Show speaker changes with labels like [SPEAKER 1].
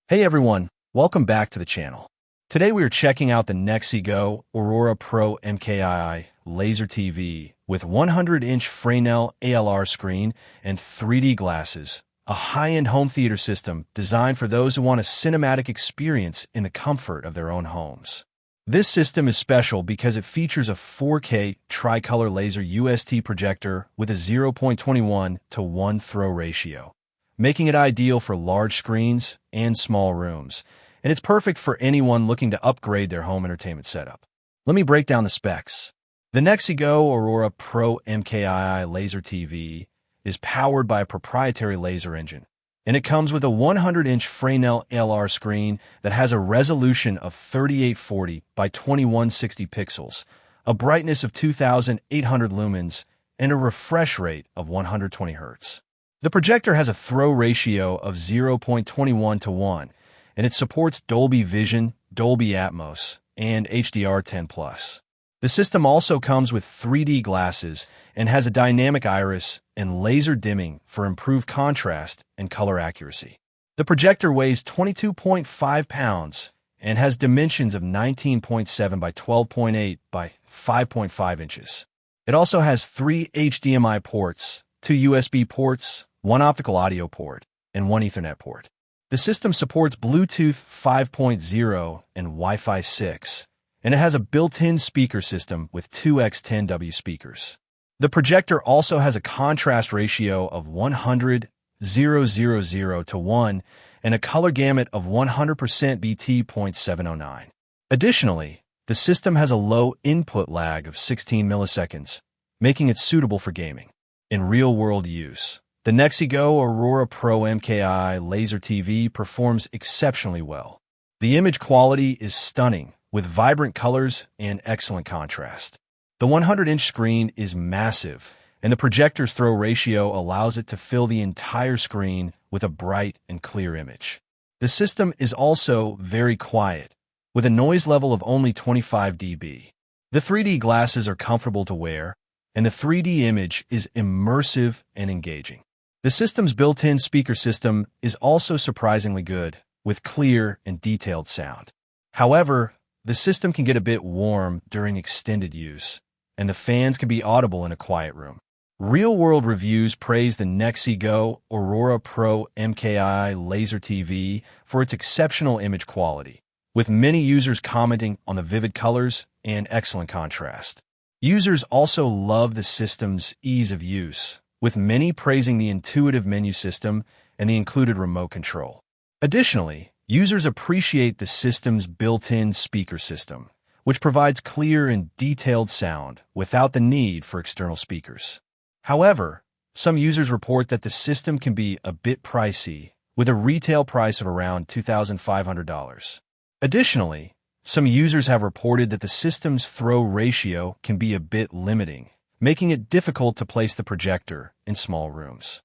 [SPEAKER 1] Hey everyone, welcome back to the channel. Today we are checking out the NexiGo Aurora Pro MKII Laser TV with 100-inch Fresnel ALR screen and 3D glasses, a high-end home theater system designed for those who want a cinematic experience in the comfort of their own homes. This system is special because it features a 4K tricolor laser UST projector with a 0.21 to 1 throw ratio, making it ideal for large screens and small rooms, and it's perfect for anyone looking to upgrade their home entertainment setup. Let me break down the specs. The NexiGo Aurora Pro MKII Laser TV is powered by a proprietary laser engine, and it comes with a 100-inch Fresnel ALR screen that has a resolution of 3840 by 2160 pixels, a brightness of 2800 lumens, and a refresh rate of 120 Hz. The projector has a throw ratio of 0.21 to 1, and it supports Dolby Vision, Dolby Atmos, and HDR10+. The system also comes with 3D glasses and has a dynamic iris and laser dimming for improved contrast and color accuracy. The projector weighs 22.5 pounds and has dimensions of 19.7 by 12.8 by 5.5 inches. It also has 3 HDMI ports, 2 USB ports, 1 optical audio port, and 1 Ethernet port. The system supports Bluetooth 5.0 and Wi-Fi 6, and it has a built-in speaker system with 2x10W speakers. The projector also has a contrast ratio of 100:000 to 1 and a color gamut of 100% BT.709. Additionally, the system has a low input lag of 16 milliseconds, making it suitable for gaming. In real-world use, the NexiGo Aurora Pro MKII Laser TV performs exceptionally well. The image quality is stunning, with vibrant colors and excellent contrast. The 100-inch screen is massive, and the projector's throw ratio allows it to fill the entire screen with a bright and clear image. The system is also very quiet, with a noise level of only 25 dB. The 3D glasses are comfortable to wear, and the 3D image is immersive and engaging. The system's built-in speaker system is also surprisingly good, with clear and detailed sound. However, the system can get a bit warm during extended use, and the fans can be audible in a quiet room. Real-world reviews praise the NexiGo Aurora Pro MKII Laser TV for its exceptional image quality, with many users commenting on the vivid colors and excellent contrast. Users also love the system's ease of use, with many praising the intuitive menu system and the included remote control. Additionally, users appreciate the system's built-in speaker system, which provides clear and detailed sound without the need for external speakers. However, some users report that the system can be a bit pricey, with a retail price of around $2,500. Additionally, some users have reported that the system's throw ratio can be a bit limiting, making it difficult to place the projector in small rooms.